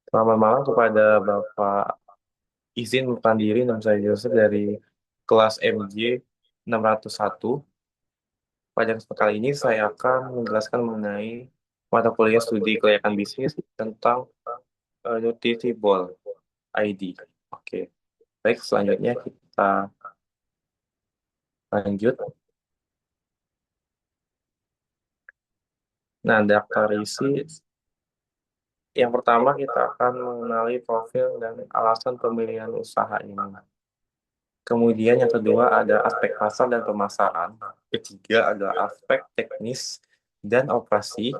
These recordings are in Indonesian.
Selamat malam kepada Bapak. Izin memperkenalkan diri, nama saya Joseph dari kelas MJ 601. Pada kesempatan kali ini saya akan menjelaskan mengenai mata kuliah studi kelayakan bisnis tentang Nutritible ID. Oke, baik selanjutnya kita lanjut. Nah, daftar isi yang pertama kita akan mengenali profil dan alasan pemilihan usaha ini. Kemudian yang kedua ada aspek pasar dan pemasaran. Ketiga adalah aspek teknis dan operasi.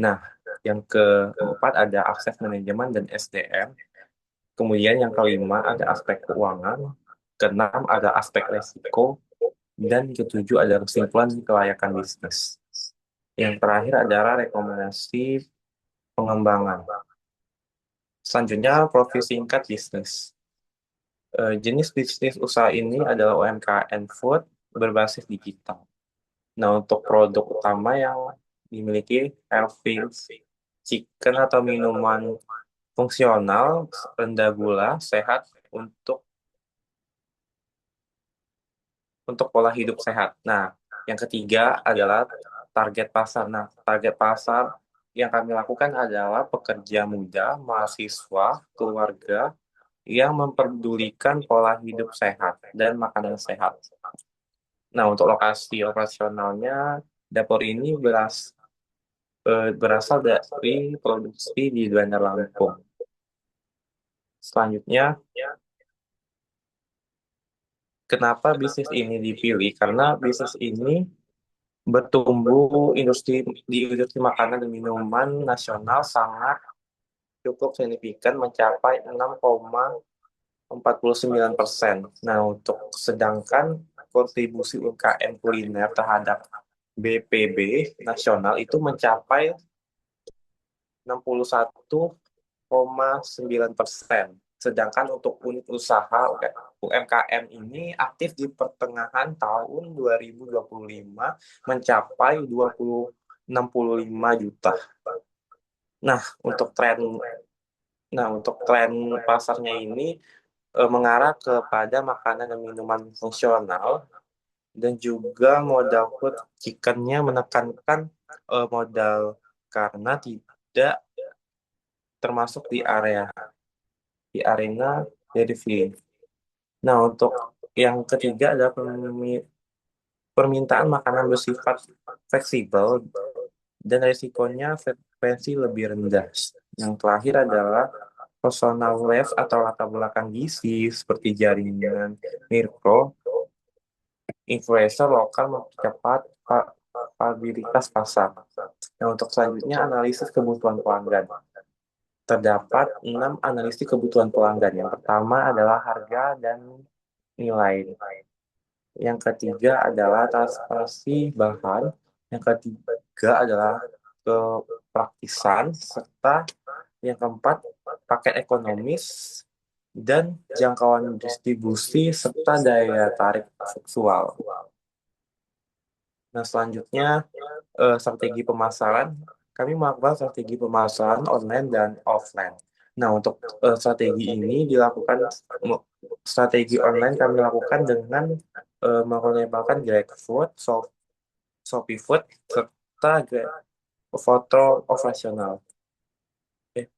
Nah, yang keempat ada akses manajemen dan SDM. Kemudian yang kelima ada aspek keuangan. Keenam ada aspek resiko. Dan ketujuh ada kesimpulan kelayakan bisnis. Yang terakhir adalah rekomendasi pengembangan. Selanjutnya, profil singkat bisnis. Jenis bisnis usaha ini adalah UMKM Food berbasis digital. Nah, untuk produk utama yang dimiliki Airfields Chicken atau minuman fungsional, rendah gula, sehat untuk pola hidup sehat. Nah, yang ketiga adalah target pasar. Nah, target pasar yang kami lakukan adalah pekerja muda, mahasiswa, keluarga yang memperdulikan pola hidup sehat dan makanan sehat. Nah, untuk lokasi operasionalnya, dapur ini berasal dari produksi di Bandar Lampung. Selanjutnya, kenapa bisnis ini dipilih? Karena bisnis ini bertumbuh di industri makanan dan minuman nasional sangat cukup signifikan mencapai 6,49%. Nah, untuk sedangkan kontribusi UMKM kuliner terhadap BPB nasional itu mencapai 61,9%. Sedangkan untuk unit usaha UMKM ini aktif di pertengahan tahun 2025 mencapai 65 juta. Nah, untuk tren untuk tren pasarnya ini mengarah kepada makanan dan minuman fungsional dan juga modal food chickennya menekankan modal karena tidak termasuk di arena delivery. Nah, untuk yang ketiga adalah permintaan makanan bersifat fleksibel dan risikonya frekuensi lebih rendah. Yang terakhir adalah personal wave atau latar belakang gizi seperti jaringan mikro, influencer lokal mempercepat stabilitas pasar. Nah, untuk selanjutnya analisis kebutuhan pelanggan. Terdapat 6 analisis kebutuhan pelanggan. Yang pertama adalah harga dan nilai. Yang ketiga adalah transparansi bahan. Yang ketiga adalah kepraktisan. Serta yang keempat, paket ekonomis dan jangkauan distribusi serta daya tarik seksual. Nah, selanjutnya strategi pemasaran. Kami melakukan strategi pemasaran online dan offline. Nah, untuk strategi ini dilakukan strategi online kami lakukan dengan menggunakan GrabFood, Shopee Food, serta foto operasional. Oke.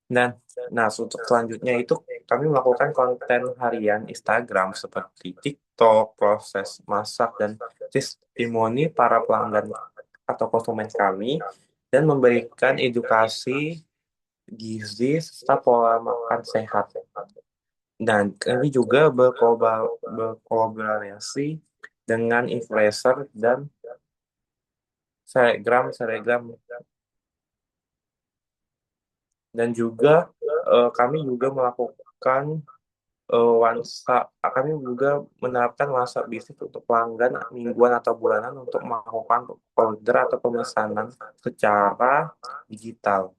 Dan nah, untuk selanjutnya itu kami melakukan konten harian Instagram seperti TikTok, proses masak, dan testimoni para pelanggan atau konsumen kami, dan memberikan edukasi gizi serta pola makan sehat. Dan kami juga berkolaborasi dengan influencer dan selebgram dan juga kami juga melakukan kami juga menerapkan WhatsApp bisnis untuk pelanggan mingguan atau bulanan untuk melakukan order atau pemesanan secara digital.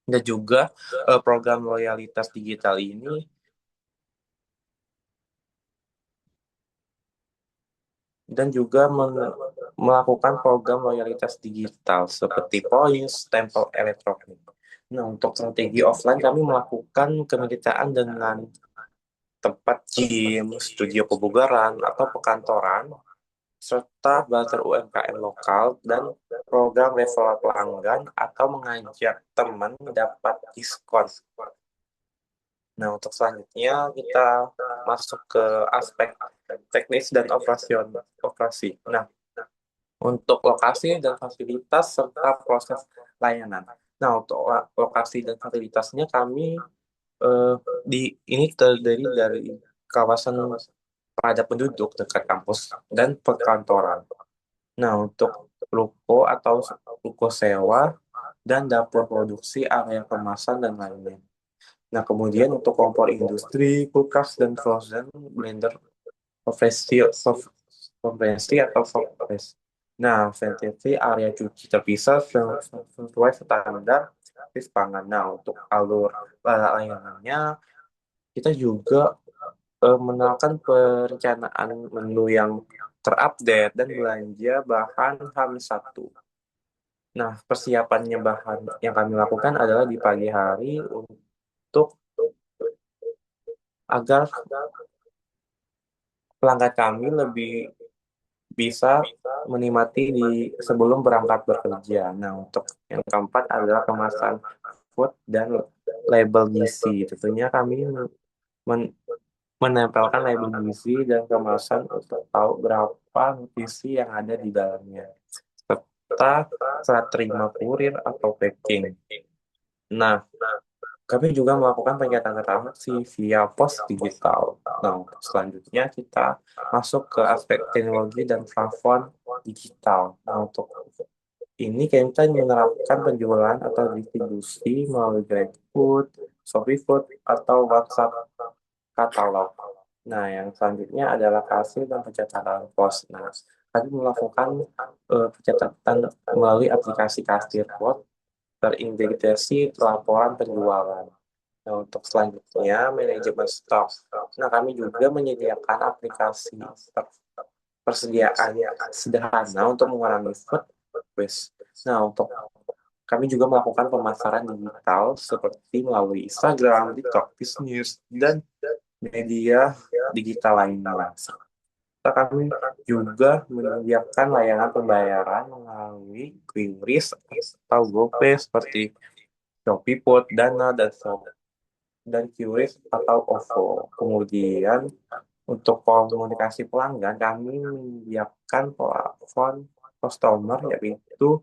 Dan juga program loyalitas digital ini dan juga melakukan program loyalitas digital seperti points, stempel elektronik. Nah, untuk strategi offline kami melakukan kemitraan dengan tempat gym, studio kebugaran, atau perkantoran, serta buzzer UMKM lokal dan program referral pelanggan atau mengajak teman dapat diskon. Nah, untuk selanjutnya kita masuk ke aspek teknis dan operasi. Nah, untuk lokasi dan fasilitas serta proses layanan. Nah, untuk lokasi dan fasilitasnya kami eh, ini terdiri dari kawasan padat penduduk dekat kampus dan perkantoran. Nah, untuk ruko atau ruko sewa dan dapur produksi, area kemasan dan lainnya. Nah, kemudian untuk kompor industri, kulkas dan frozen blender, konvensi atau compress. Nah, ventilasi area cuci terpisah sesuai standar teknis pangan. Nah, untuk alur layanannya, kita juga menerapkan perencanaan menu yang terupdate dan belanja bahan H-1. Nah, persiapannya bahan yang kami lakukan adalah di pagi hari untuk agar pelanggan kami lebih bisa menikmati di sebelum berangkat bekerja. Nah, untuk yang keempat adalah kemasan food dan label gizi. Tentunya kami men- menempelkan label gizi dan kemasan untuk tahu berapa nutrisi yang ada di dalamnya, serta saat terima kurir atau packing. Nah, kami juga melakukan pencetak transaksi via pos digital. Nah, selanjutnya kita masuk ke aspek teknologi dan plafon digital. Nah, untuk ini kita menerapkan penjualan atau distribusi melalui GrabFood, ShopeeFood, atau WhatsApp katalog. Nah, yang selanjutnya adalah kasir dan pencatatan pos. Nah, kami melakukan pencatatan melalui aplikasi kasir pos terintegrasi laporan penjualan. Nah, untuk selanjutnya, manajemen stok. Nah, kami juga menyediakan aplikasi persediaan sederhana untuk mengurangi food waste. Nah, untuk kami juga melakukan pemasaran digital seperti melalui Instagram, TikTok, Business, dan media digital lainnya. Serta kami juga menyediakan layanan pembayaran melalui QRIS atau GoPay seperti ShopeePay, Dana, dan QRIS atau OVO. Kemudian untuk komunikasi pelanggan, kami menyediakan platform customer yaitu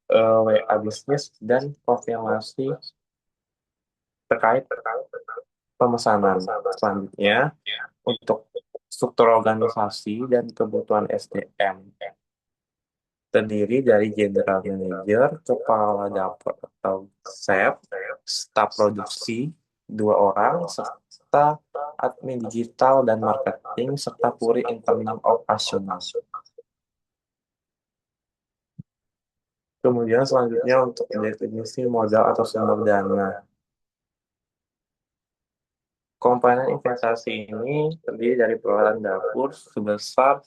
WA Business dan konfirmasi terkait pemesanan. Selanjutnya, untuk struktur organisasi dan kebutuhan SDM terdiri dari general manager, kepala dapur atau chef, staf produksi 2 orang, serta admin digital dan marketing, serta kurir internal operasional. Kemudian selanjutnya untuk definisi modal atau sumber dana. Komponen investasi ini terdiri dari pengeluaran dapur sebesar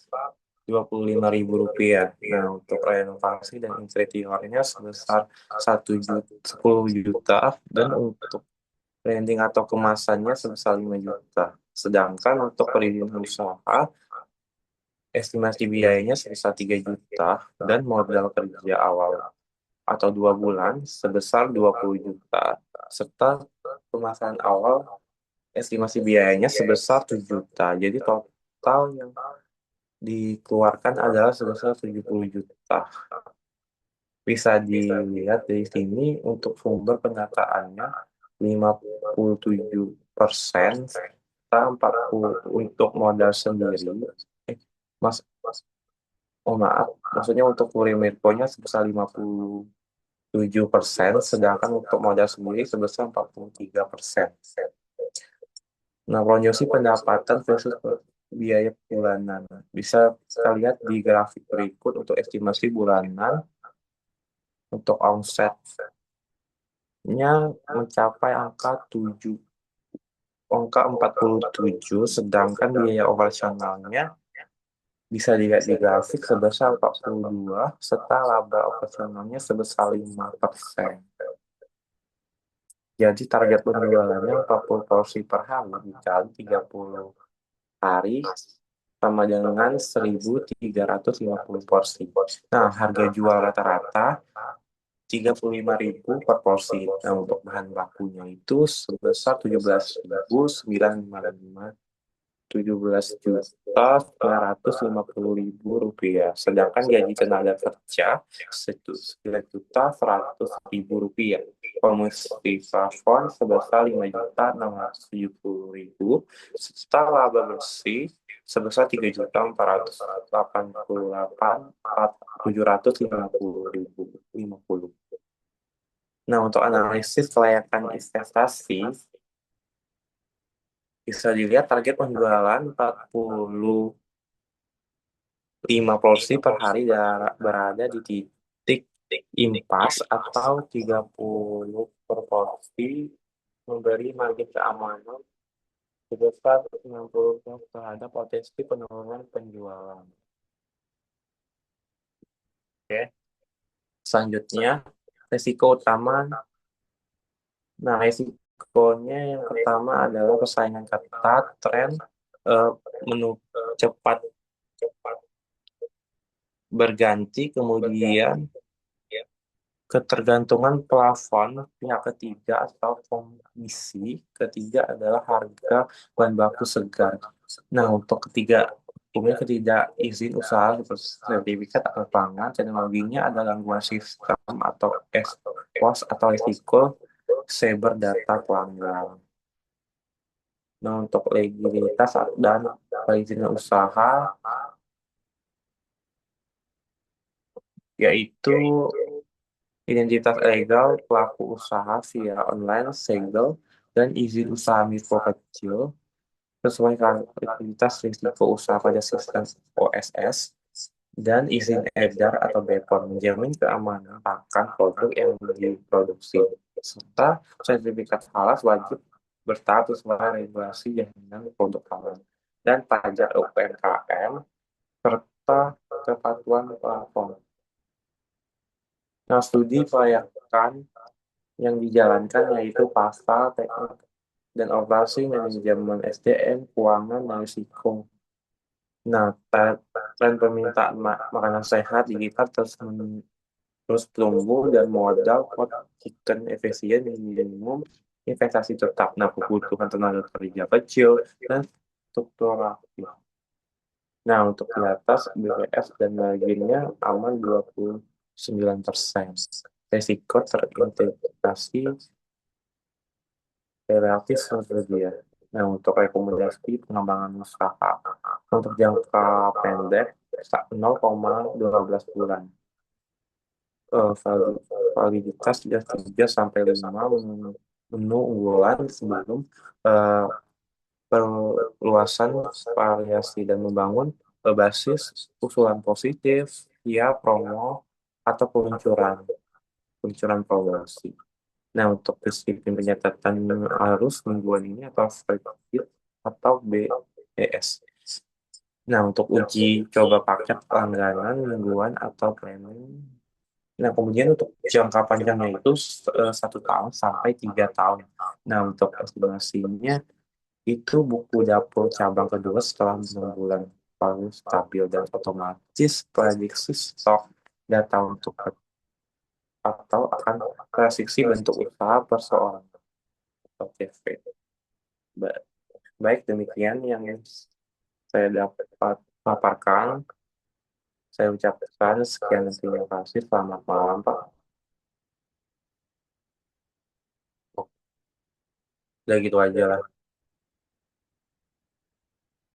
Rp25.000. Nah, untuk renovasi dan interiornya sebesar 10 juta dan untuk branding atau kemasannya sebesar 5 juta. Sedangkan untuk perizinan usaha, estimasi biayanya sebesar 3 juta dan modal kerja awal atau 2 bulan sebesar 20 juta, serta pemasaran awal estimasi biayanya sebesar 7 juta. Jadi total yang dikeluarkan adalah sebesar 70 juta. Bisa dilihat di sini untuk sumber pendataannya 57%, serta 40 untuk modal sendiri. Mas, oh maaf, maksudnya untuk kurir Mirko-nya sebesar 57%, sedangkan untuk modal sendiri sebesar 43%. Nah, proyeksi pendapatan versus biaya bulanan. Bisa kita lihat di grafik berikut untuk estimasi bulanan untuk omsetnya mencapai angka 47, sedangkan biaya operasionalnya bisa dilihat di grafik sebesar 42, serta laba operasionalnya sebesar 5%. Jadi target penjualannya 40 porsi per hari dikali 30 hari sama dengan 1.350 porsi. Nah, harga jual rata-rata 35.000 per porsi. Nah, untuk bahan bakunya itu sebesar 17.955 17.950.000 rupiah. Sedangkan gaji tenaga kerja Rp9.100.000. Komisi plafon sebesar 5.670.000. Serta laba bersih sebesar 3.488.750.000. Nah, untuk analisis kelayakan investasi, bisa dilihat target penjualan 45 porsi per hari berada di titik impas atau 30 per porsi, memberi margin keamanan sebesar 60 terhadap potensi penurunan penjualan. Oke. Selanjutnya, risiko utama. Nah, risikonya yang pertama adalah persaingan ketat, tren eh, menu cepat berganti, kemudian ketergantungan plafon pihak ketiga atau komisi ketiga adalah harga bahan baku segar. Nah, untuk ketiga, kemudian ketidak izin usaha seperti sertifikat atau pangan, teknologinya ada gangguan sistem atau expose atau risiko cyber data pelanggan. Nah, untuk legalitas dan perizinan usaha, yaitu identitas legal pelaku usaha via online, segel, dan izin usaha mikro kecil sesuai karakteristik risiko usaha pada sistem OSS, dan izin edar atau BPOM menjamin keamanan pakan produk yang diproduksi, serta sertifikat halal wajib bertahap sesuai regulasi jaminan produk halal dan pajak UMKM serta kepatuhan platform. Nah, studi kelayakan yang dijalankan yaitu pasal teknik dan operasi manajemen SDM, keuangan, dan risiko. Nah, tren permintaan makanan sehat digital terus tumbuh dan modal chicken efisien minimum investasi tetap. Nah, kebutuhan tenaga kerja kecil dan struktural. Nah, untuk di atas BWF dan marginnya aman 29%. Risiko terintegrasi relatif tersedia. Nah, untuk rekomendasi pengembangan usaha untuk jangka pendek 0,12 bulan. Validitas sudah 3 sampai 5 menu unggulan sebelum eh, perluasan variasi dan membangun berbasis usulan positif via promo atau peluncuran promosi. Nah, untuk disiplin pencatatan arus mingguan ini atau spreadsheet atau BES. Nah, untuk uji coba paket langganan mingguan atau planning. Nah, kemudian untuk jangka panjangnya itu 1 tahun sampai 3 tahun. Nah, untuk estimasinya itu buku dapur cabang kedua setelah 6 bulan paling stabil dan otomatis prediksi stok data untuk atau akan presiksi bentuk usaha perseorangan atau CV. Baik, demikian yang saya dapat paparkan. Saya ucapkan sekian dan terima kasih. Selamat malam, Pak. Udah gitu aja lah.